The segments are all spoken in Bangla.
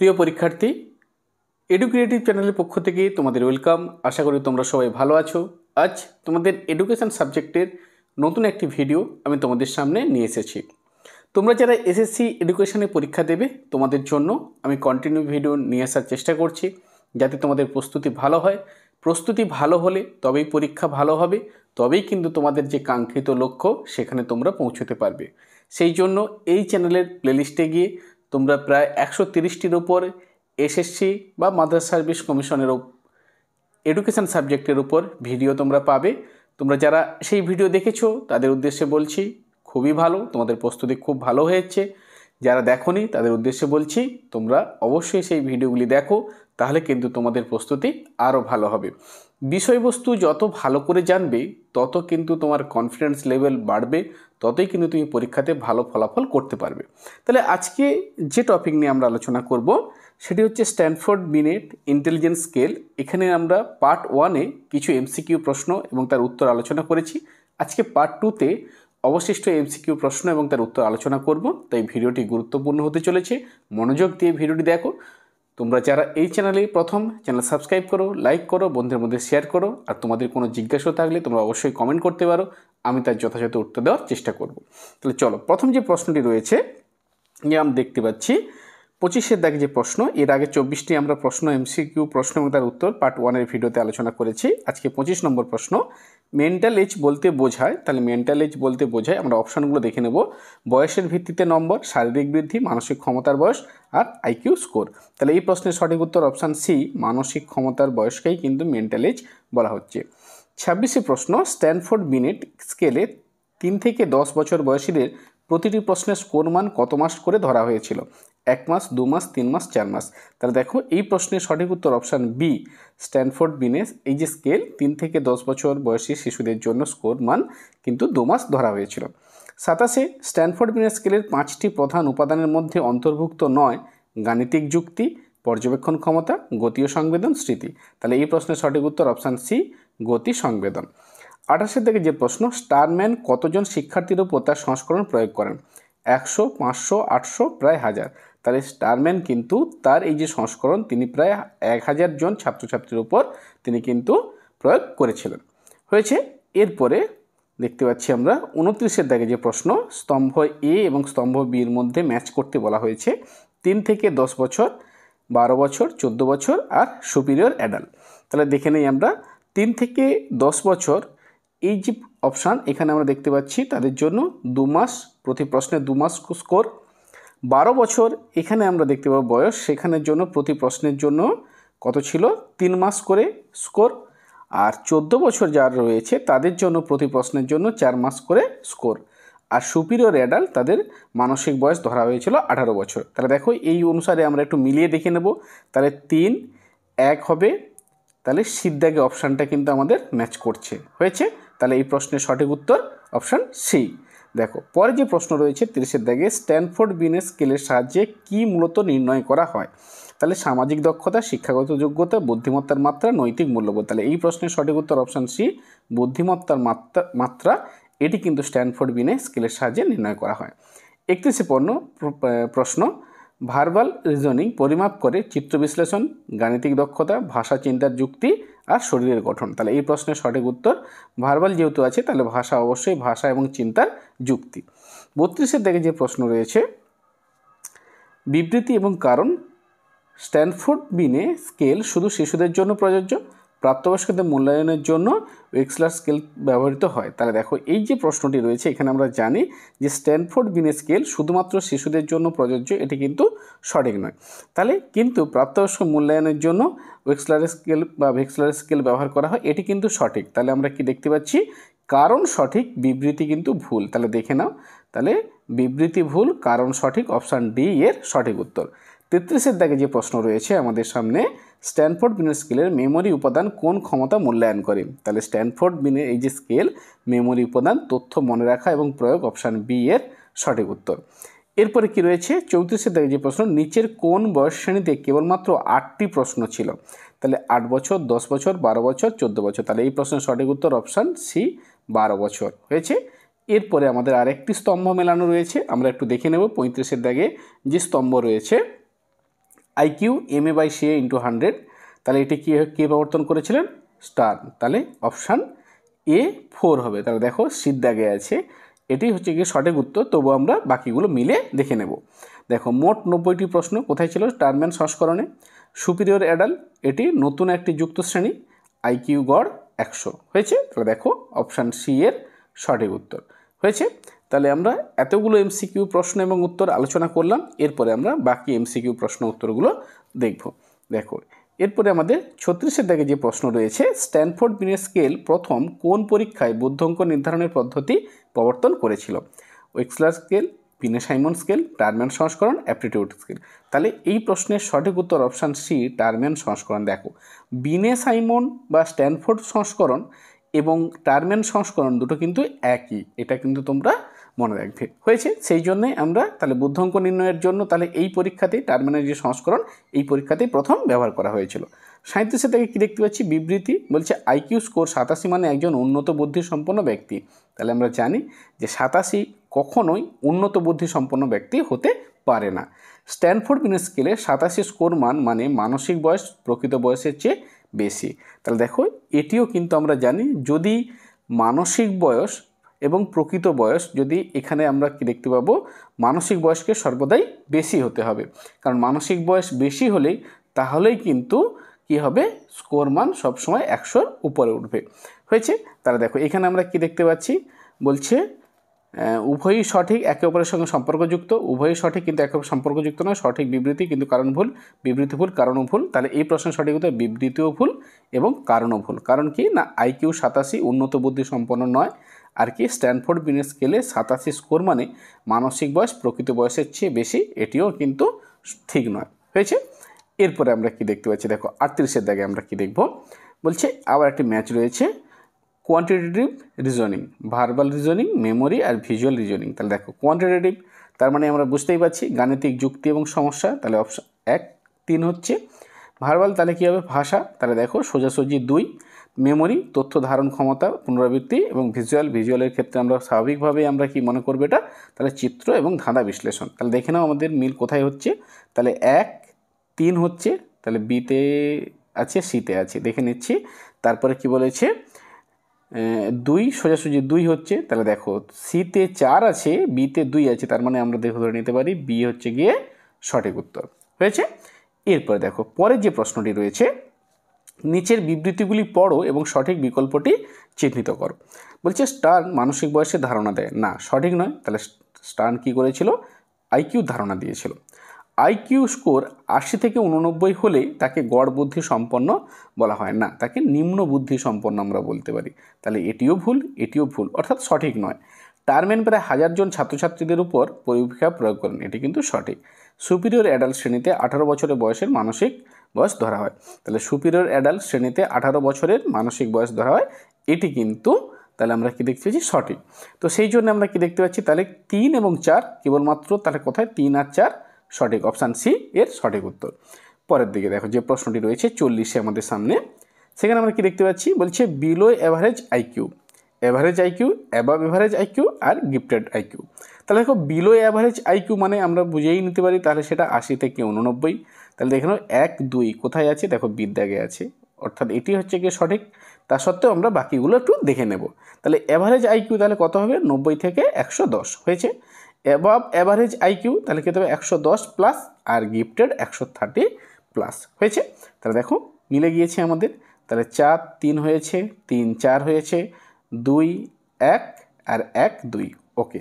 প্রিয় পরীক্ষার্থী, এডুক্রিয়েটিভ চ্যানেলের পক্ষ থেকে তোমাদের ওয়েলকাম। আশা করি তোমরা সবাই ভালো আছো। আজ তোমাদের এডুকেশন সাবজেক্টের নতুন একটি ভিডিও আমি তোমাদের সামনে নিয়ে এসেছি। তোমরা যারা এসএসসি এডুকেশনে পরীক্ষা দেবে তোমাদের জন্য আমি কন্টিনিউ ভিডিও নিয়ে আসার চেষ্টা করছি, যাতে তোমাদের প্রস্তুতি ভালো হয়। প্রস্তুতি ভালো হলে তবেই পরীক্ষা ভালো হবে, তবেই কিন্তু তোমাদের যে কাঙ্ক্ষিত লক্ষ্য সেখানে তোমরা পৌঁছতে পারবে। সেই জন্য এই চ্যানেলের প্লেলিস্টে গিয়ে তোমরা প্রায় 130টির ওপর এসএসসি বা মাদ্রাসা সার্ভিস কমিশনের এডুকেশন সাবজেক্টের উপর ভিডিও তোমরা পাবে। তোমরা যারা সেই ভিডিও দেখেছো তাদের উদ্দেশ্যে বলছি খুবই ভালো, তোমাদের প্রস্তুতি খুব ভালো হয়েছে। যারা দেখোনি তাদের উদ্দেশ্যে বলছি তোমরা অবশ্যই সেই ভিডিওগুলি দেখো, তাহলে কিন্তু তোমাদের প্রস্তুতি আরও ভালো হবে। বিষয়বস্তু যত ভালো করে জানবে তত কিন্তু তোমার কনফিডেন্স লেভেল বাড়বে, ততই কিন্তু তুমি পরীক্ষাতে ভালো ফলাফল করতে পারবে। তাহলে আজকে যে টপিক নিয়ে আমরা আলোচনা করব সেটি হচ্ছে স্ট্যানফোর্ড বিনেট ইন্টেলিজেন্স স্কেল। এখানে আমরা পার্ট 1-এ কিছু এমসিকিউ প্রশ্ন এবং তার উত্তর আলোচনা করেছি। আজকে পার্ট 2-তে অবশিষ্ট এমসিকিউ প্রশ্ন এবং তার উত্তর আলোচনা করব। তাই ভিডিওটি গুরুত্বপূর্ণ হতে চলেছে, মনোযোগ দিয়ে ভিডিওটি দেখো। তোমরা যারা এই চ্যানেলে প্রথম, চ্যানেল সাবস্ক্রাইব করো, লাইক করো, বন্ধুদের মধ্যে শেয়ার করো। আর তোমাদের কোনো জিজ্ঞাসা থাকলে তোমরা অবশ্যই কমেন্ট করতে পারো, আমি তার যথাযথ উত্তর দেওয়ার চেষ্টা করব। তাহলে চলো, প্রথম যে প্রশ্নটি রয়েছে যে আমরা দেখতে পাচ্ছি 25-এর দাগে যে প্রশ্ন, এর আগে 24টি আমরা প্রশ্ন এমসিকিউ প্রশ্ন এবং তার উত্তর পার্ট 1-এর ভিডিওতে আলোচনা করেছি। আজকে 25 নম্বর প্রশ্ন, মেন্টাল এজ বলতে বোঝায়। তাহলে মেন্টাল এজ বলতে বোঝায়, আমরা অপশানগুলো দেখে নেব। বয়সের ভিত্তিতে নম্বর, শারীরিক বৃদ্ধি, মানসিক ক্ষমতার বয়স আর আইকিউ স্কোর। তাহলে এই প্রশ্নের সঠিক উত্তর অপশান সি, মানসিক ক্ষমতার বয়সকেই কিন্তু মেন্টাল এজ বলা হচ্ছে। 26 প্রশ্ন, স্ট্যানফোর্ড বিনেট স্কেলে 3 থেকে 10 বছর বয়সীদের প্রতিটি প্রশ্নের স্কোর মান কত মাস করে ধরা হয়েছিল? 1 মাস, 2 মাস, 3 মাস, 4 মাস। তাহলে দেখো এই প্রশ্নের সঠিক উত্তর অপশান বি, স্ট্যানফোর্ড বিনেট এই যে স্কেল 3 থেকে 10 বছর বয়সী শিশুদের জন্য স্কোর মান কিন্তু 2 মাস ধরা হয়েছিল। 27, স্ট্যানফোর্ড বিনেট স্কেলের 5টি প্রধান উপাদানের মধ্যে অন্তর্ভুক্ত নয় গাণিতিক যুক্তি, পর্যবেক্ষণ ক্ষমতা, গতি ও সংবেদন, স্মৃতি। তাহলে এই প্রশ্নের সঠিক উত্তর অপশান সি, গতি সংবেদন। 28 থেকে যে প্রশ্ন, স্টারম্যান কতজন শিক্ষার্থীর উপর তার সংস্করণ প্রয়োগ করেন? 100, 500, 800, প্রায় 1000। তাহলে স্টারম্যান কিন্তু তার এই যে সংস্করণ তিনি প্রায় 1000 জন ছাত্রছাত্রীর উপর তিনি কিন্তু প্রয়োগ করেছিলেন। হয়েছে। এরপরে দেখতে পাচ্ছি আমরা 29-এর দাগে যে প্রশ্ন, স্তম্ভ এ এবং স্তম্ভ বির মধ্যে ম্যাচ করতে বলা হয়েছে। 3 থেকে 10 বছর, 12 বছর, 14 বছর আর সুপিরিয়র অ্যাডাল্ট। তাহলে দেখে নেই আমরা 3 থেকে 10 বছর এই যে অপশান এখানে আমরা দেখতে পাচ্ছি তাদের জন্য 2 মাস, প্রতি প্রশ্নে 2 মাস স্কোর। 12 বছর এখানে আমরা দেখতে পাবো বয়স, সেখানের জন্য প্রতি প্রশ্নের জন্য কত ছিল? 3 মাস করে স্কোর। আর 14 বছর যারা রয়েছে তাদের জন্য প্রতি প্রশ্নের জন্য 4 মাস করে স্কোর। আর সুপিরিয়র অ্যাডাল্ট তাদের মানসিক বয়স ধরা হয়েছিল 18 বছর। তাহলে দেখো এই অনুসারে আমরা একটু মিলিয়ে দেখে নেব। তাহলে 3, 1 হবে, তাহলে সিদ্ধাগে অপশানটা কিন্তু আমাদের ম্যাচ করছে। হয়েছে। তাহলে এই প্রশ্নের সঠিক উত্তর অপশান সি। দেখো পরে যে প্রশ্ন রয়েছে 30-এর দাগে, স্ট্যানফোর্ড বিনেট স্কেলের সাহায্যে কি মূলত নির্ণয় করা হয়? তাহলে সামাজিক দক্ষতা, শিক্ষাগত যোগ্যতা, বুদ্ধিমত্তার মাত্রা, নৈতিক মূল্যবোধ। তাহলে এই প্রশ্নের সঠিক উত্তর অপশান সি, বুদ্ধিমত্তার মাত্রা। এটি কিন্তু স্ট্যানফোর্ড বিনেট স্কেলের সাহায্যে নির্ণয় করা হয়। 31 প্রশ্ন, ভার্বাল রিজনিং পরিমাপ করে চিত্র বিশ্লেষণ, গাণিতিক দক্ষতা, ভাষা চিন্তার যুক্তি আর শরীরের গঠন। তাহলে এই প্রশ্নের সঠিক উত্তর ভার্বাল যেহেতু আছে তাহলে ভাষা, অবশ্যই ভাষা এবং চিন্তার যুক্তি। 32-এর দিকে যে প্রশ্ন রয়েছে, বিবৃতি এবং কারণ, স্ট্যানফোর্ড বিনেট স্কেল শুধু শিশুদের জন্য প্রযোজ্য, প্রাপ্তবয়স্কদের মূল্যায়নের জন্য ওয়েক্সলার স্কেল ব্যবহৃত হয়। তাহলে দেখো এই যে প্রশ্নটি রয়েছে এখানে আমরা জানি যে স্ট্যানফোর্ড বিনেট স্কেল শুধুমাত্র শিশুদের জন্য প্রযোজ্য, এটি কিন্তু সঠিক নয়। তাহলে কিন্তু প্রাপ্তবয়স্ক মূল্যায়নের জন্য ওয়েক্সলার স্কেল বা ভেক্সলার স্কেল ব্যবহার করা হয়, এটি কিন্তু সঠিক। তাহলে আমরা কি দেখতে পাচ্ছি? কারণ সঠিক, বিবৃতি কিন্তু ভুল। তাহলে দেখে নাও, তাহলে বিবৃতি ভুল, কারণ সঠিক, অপশান ডি এর সঠিক উত্তর। 33-এর দাগে যে প্রশ্ন রয়েছে আমাদের সামনে, স্ট্যানফোর্ড বিনেট স্কেলের মেমোরি উপাদান কোন ক্ষমতা মূল্যায়ন করে? তাহলে স্ট্যানফোর্ড বিনেট এই যে স্কেল, মেমোরি উপাদান তথ্য মনে রাখা এবং প্রয়োগ, অপশান বি এর সঠিক উত্তর। এরপরে কি রয়েছে 34-এর দাগে যে প্রশ্ন, নিচের কোন বয়স শ্রেণীতে কেবলমাত্র 8টি প্রশ্ন ছিল? তাহলে 8 বছর, 10 বছর, 12 বছর, 14 বছর। তাহলে এই প্রশ্নের সঠিক উত্তর অপশান সি, 12 বছর। হয়েছে। এরপরে আমাদের আরেকটি স্তম্ভ মেলানো রয়েছে, আমরা একটু দেখে নেব। 35-এর দাগে যে স্তম্ভ রয়েছে, আইকিউ MA/CA × 100, তাহলে এটি কে প্রবর্তন করেছিলেন? স্টার্ন। তাহলে অপশান A4 হবে। তাহলে দেখো শীত দাগে আছে, এটি হচ্ছে গিয়ে সঠিক উত্তর। তবু আমরা বাকিগুলো মিলে দেখে নেব। দেখো মোট 90টি প্রশ্ন কোথায় ছিল? টার্মেন সংস্করণে। সুপিরিয়র অ্যাডাল্ট, এটি নতুন একটি যুক্ত শ্রেণী, আইকিউ গড় 100 হয়েছে। তাহলে দেখো অপশান সি এর সঠিক উত্তর হয়েছে। তাহলে আমরা এতগুলো MCQ প্রশ্ন এবং উত্তর আলোচনা করলাম। এরপরে আমরা বাকি MCQ প্রশ্ন উত্তরগুলো দেখব। দেখো এরপরে আমাদের 36-এর দাগে যে প্রশ্ন রয়েছে, স্ট্যানফোর্ড বিনেট স্কেল প্রথম কোন পরীক্ষায় বুদ্ধাঙ্ক নির্ধারণের পদ্ধতি প্রবর্তন করেছিল? ওয়েক্সলার স্কেল, বিনে-সাইমন স্কেল, টারম্যান সংস্করণ, অ্যাপটিটিউড স্কেল। তাহলে এই প্রশ্নের সঠিক উত্তর অপশান সি, টারম্যান সংস্করণ। দেখো বিনে-সাইমন বা স্ট্যানফোর্ড সংস্করণ এবং টারম্যান সংস্করণ দুটো কিন্তু একই, এটা কিন্তু তোমরা মনে রাখবে হয়েছে। সেই জন্যে আমরা তাহলে বুদ্ধাঙ্ক নির্ণয়ের জন্য তাহলে এই পরীক্ষাতেই টারম্যানের যে সংস্করণ এই পরীক্ষাতেই প্রথম ব্যবহার করা হয়েছিল। 37 থেকে কী দেখতে পাচ্ছি? বিবৃতি বলছে আইকিউ স্কোর 87 মানে একজন উন্নত বুদ্ধিসম্পন্ন ব্যক্তি। তাহলে আমরা জানি যে 87 কখনোই উন্নত বুদ্ধিসম্পন্ন ব্যক্তি হতে পারে না। স্ট্যানফোর্ড বিনেট স্কেলে 87 স্কোর মান মানে মানসিক বয়স প্রকৃত বয়সের চেয়ে বেশি। তাহলে দেখো এটিও কিন্তু আমরা জানি, যদি মানসিক বয়স এবং প্রকৃত বয়স, যদি এখানে আমরা কি দেখতে পাবো? মানসিক বয়সকে সর্বদাই বেশি হতে হবে, কারণ মানসিক বয়স বেশি হলেই তাহলেই কিন্তু কি হবে? স্কোর মান সবসময় 100-র উপরে উঠবে হয়েছে। তাহলে দেখো এখানে আমরা কি দেখতে পাচ্ছি? বলছে উভয়ই সঠিক, একে অপরের সঙ্গে সম্পর্কযুক্ত। উভয়ই সঠিক কিন্তু একে অপরের সম্পর্কযুক্ত নয়। সঠিক বিবৃতি কিন্তু কারণ ভুল, বিবৃতি ভুল, কারণও ভুল। তাহলে এই প্রশ্নের সঠিক উত্তর বিবৃতিও ভুল এবং কারণও ভুল। কারণ কি না? আইকিউ 87 উন্নত বুদ্ধি সম্পন্ন নয়। আর কি স্ট্যানফোর্ড বিনেট স্কেলে 87 স্কোর মানে মানসিক বয়স প্রকৃত বয়সের চেয়ে বেশি, এটিও কিন্তু ঠিক নয় হয়েছে। এরপরে আমরা কি দেখতে পাচ্ছি? দেখো 38-এর দাগে আমরা কি দেখব? বলছে আবার একটি ম্যাচ রয়েছে, quantitative reasoning, verbal reasoning, memory আর ভিজুয়াল রিজনিং। তাহলে দেখো কোয়ান্টিটেটিভ তার মানে আমরা বুঝতেই পারছি গাণিতিক যুক্তি এবং সমস্যা, তাহলে অপশন 1, 3 হচ্ছে। ভার্বাল তাহলে কী হবে? ভাষা, তাহলে দেখো সোজাসুজি 2। মেমোরি তথ্য ধারণ ক্ষমতা পুনরাবৃত্তি, এবং ভিজুয়ালের ক্ষেত্রে আমরা স্বাভাবিকভাবেই আমরা কি মনে করবো এটা? তাহলে চিত্র এবং ধাঁধা বিশ্লেষণ। তাহলে দেখে নাও আমাদের মিল কোথায় হচ্ছে। তাহলে 1, 3 হচ্ছে, তাহলে বিতে আছে, সিতে আছে, দেখে নিচ্ছি। তারপরে কি বলেছে? 2 সোজাসুজি 2 হচ্ছে। তাহলে দেখো সিতে 4 আছে, বিতে 2 আছে, তার মানে আমরা দেখে ধরে নিতে পারি বি হচ্ছে গিয়ে সঠিক উত্তর হয়েছে। এরপরে দেখো পরের যে প্রশ্নটি রয়েছে, নিচের বিবৃতিগুলি পড়ো এবং সঠিক বিকল্পটি চিহ্নিত করো। বলছে স্টার্ন মানসিক বয়সের ধারণা দেয় না, সঠিক নয়। তাহলে স্টার্ন কী করেছিল? আইকিউ ধারণা দিয়েছিল। আইকিউ স্কোর 80 থেকে 89 হলে তাকে গড় বুদ্ধি সম্পন্ন বলা হয় না, তাকে নিম্ন বুদ্ধি সম্পন্ন আমরা বলতে পারি। তাহলে এটিও ভুল, এটিও ভুল, অর্থাৎ সঠিক নয়। টারম্যান প্রায় 1000 জন ছাত্রছাত্রীদের উপর পরীক্ষা প্রয়োগ করেন, এটি কিন্তু সঠিক। সুপিরিয়র অ্যাডাল্ট শ্রেণীতে 18 বছরের বয়সের মানসিক বয়স ধরা হয়। তাহলে সুপিরিয়র অ্যাডাল্ট শ্রেণীতে 18 বছরের মানসিক বয়স ধরা হয়, এটি কিন্তু তাহলে আমরা কি দেখতে পাচ্ছি? সঠিক। তো সেই জন্য আমরা কি দেখতে পাচ্ছি? তাহলে 3 এবং 4 কেবলমাত্র, তাহলে কোথায় 3 আর 4 সঠিক, অপশান সি এর সঠিক উত্তর। পরের দিকে দেখো যে প্রশ্নটি রয়েছে 40-এ আমাদের সামনে, সেখানে আমরা কি দেখতে পাচ্ছি? বলছে below average IQ, average IQ, above average IQ আর গিফটেড আইকিউ। তাহলে দেখো বিলো অ্যাভারেজ আইকিউ মানে আমরা বুঝেই নিতে পারি, তাহলে সেটা 80 থেকে 89। তাহলে দেখে নাও 1, 2 কোথায় আছে? দেখো বিদ্যাগে আছে, অর্থাৎ এটি হচ্ছে গিয়ে সঠিক। তা সত্ত্বেও আমরা বাকিগুলো একটু দেখে নেব। তাহলে অ্যাভারেজ আইকিউ তাহলে কত হবে? 90 থেকে 110 হয়েছে। অ্যাবাভ অ্যাভারেজ আইকিউ তাহলে কী হবে? 110 প্লাস, আর গিফটেড 130 প্লাস হয়েছে। তাহলে দেখো মিলে গিয়েছে আমাদের। তাহলে 4, 3 হয়েছে, 3, 4 হয়েছে, 2, 1 আর 1, 2। ওকে,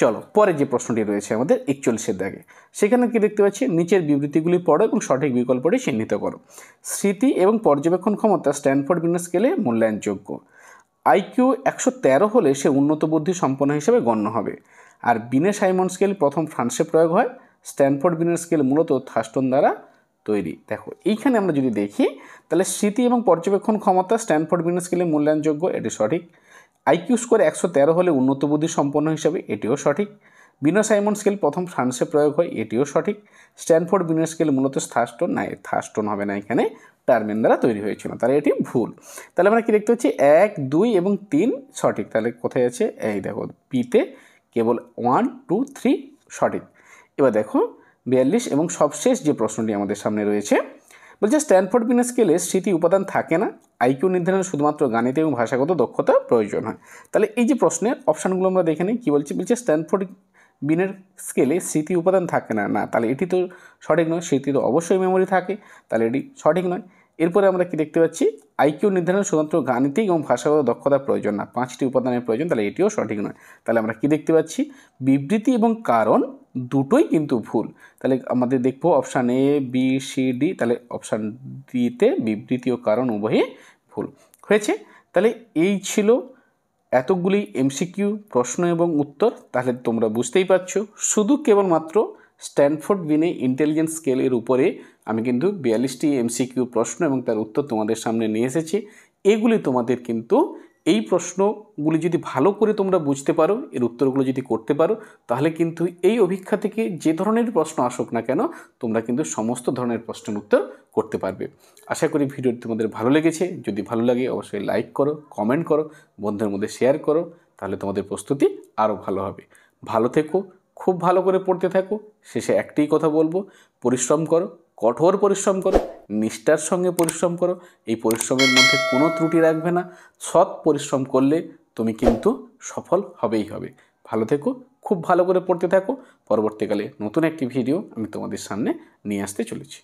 চলো পরে যে প্রশ্নটি রয়েছে আমাদের 41-এর দাগে, সেখানে কি দেখতে পাচ্ছি? নিচের বিবৃতিগুলি পড়ো এবং সঠিক বিকল্পটি চিহ্নিত করো। স্মৃতি এবং পর্যবেক্ষণ ক্ষমতা স্ট্যানফোর্ড বিনেট স্কেলে মূল্যায়নযোগ্য। আইকিউ 113 হলে সে উন্নত বুদ্ধি সম্পন্ন হিসেবে গণ্য হবে। আর বিনে-সাইমন স্কেল প্রথম ফ্রান্সে প্রয়োগ হয়। স্ট্যানফোর্ড বিনেট স্কেল মূলত থাস্টন দ্বারা তৈরি। দেখো এইখানে আমরা যদি দেখি, তাহলে স্মৃতি এবং পর্যবেক্ষণ ক্ষমতা স্ট্যানফোর্ড বিনেট স্কেলে মূল্যায়নযোগ্য, এটি সঠিক। আইকিউ স্কোর 113 হলে উন্নত বুদ্ধি সম্পন্ন হিসাবে, এটিও সঠিক। বিনে-সাইমন স্কেল প্রথম ফ্রান্সে প্রয়োগ হয়, এটিও সঠিক। স্ট্যানফোর্ড বিনেট স্কেল মূলত থাস্টন, না থাস্টন হবে না, এখানে টারম্যান দ্বারা তৈরি হয়েছিল, তাহলে এটি ভুল। তাহলে আমরা কি দেখতে পাচ্ছি? 1, 2 এবং 3 সঠিক। তাহলে কোথায় আছে? এই দেখো বিতে কেবল 1, 2, 3 সঠিক। এবার দেখো 42 এবং সবশেষ যে প্রশ্নটি আমাদের সামনে রয়েছে বলছে স্ট্যানফোর্ড বিনে স্কেলে স্মৃতি উপাদান থাকে না, আইকিউ নির্ধারণে শুধুমাত্র গাণিত এবং ভাষাগত দক্ষতা প্রয়োজন হয়। তাহলে এই যে প্রশ্নের অপশানগুলো আমরা দেখে নিই কী বলছে। বলছে স্ট্যানফোর্ড বিনের স্কেলে স্মৃতি উপাদান থাকে না, না তাহলে এটি তো সঠিক নয়, স্মৃতি তো অবশ্যই মেমোরি থাকে, তাহলে এটি সঠিক নয়। এরপরে আমরা কি দেখতে পাচ্ছি আইকিউ নির্ধারণে শুধুমাত্র গাণিতিক এবং ভাষাগত দক্ষতার প্রয়োজন না, 5টি উপাদানের প্রয়োজন, তাহলে এটিও সঠিক নয়। তাহলে আমরা কি দেখতে পাচ্ছি বিবৃতি এবং কারণ দুটোই কিন্তু ভুল। তাহলে আমাদের দেখব option A B C D, তাহলে অপশান ডিতে বিবৃতি ও কারণ উভয়ই ভুল হয়েছে। তাহলে এই ছিল এতগুলি এমসিকিউ প্রশ্ন এবং উত্তর। তাহলে তোমরা বুঝতেই পারছো শুধু কেবলমাত্র স্ট্যানফোর্ড বিনে ইন্টেলিজেন্স স্কেলের উপরে আমি কিন্তু 42টি এমসিকিউ প্রশ্ন এবং তার উত্তর তোমাদের সামনে নিয়ে এসেছি। এগুলি তোমাদের কিন্তু এই প্রশ্নগুলি যদি ভালো করে তোমরা বুঝতে পারো, এর উত্তরগুলো যদি করতে পারো, তাহলে কিন্তু এই অভিজ্ঞতা থেকে যে ধরনের প্রশ্ন আসুক না কেন তোমরা কিন্তু সমস্ত ধরনের প্রশ্নের উত্তর করতে পারবে। আশা করি ভিডিওটি তোমাদের ভালো লেগেছে। যদি ভালো লাগে অবশ্যই লাইক করো, কমেন্ট করো, বন্ধুদের মধ্যে শেয়ার করো, তাহলে তোমাদের প্রস্তুতি আরও ভালো হবে। ভালো থেকো, খুব ভালো করে পড়তে থাকো। শেষে একটাই কথা বলবো, পরিশ্রম করো, কঠোর পরিশ্রম করো, নিষ্ঠার সঙ্গে পরিশ্রম করো। এই পরিশ্রমের মধ্যে কোনো ত্রুটি রাখবে না। সৎ পরিশ্রম করলে তুমি কিন্তু সফল হবেই হবে। ভালো থেকো, খুব ভালো করে পড়তে থাকো। পরবর্তীকালে নতুন একটি ভিডিও আমি তোমাদের সামনে নিয়ে আসতে চলেছি।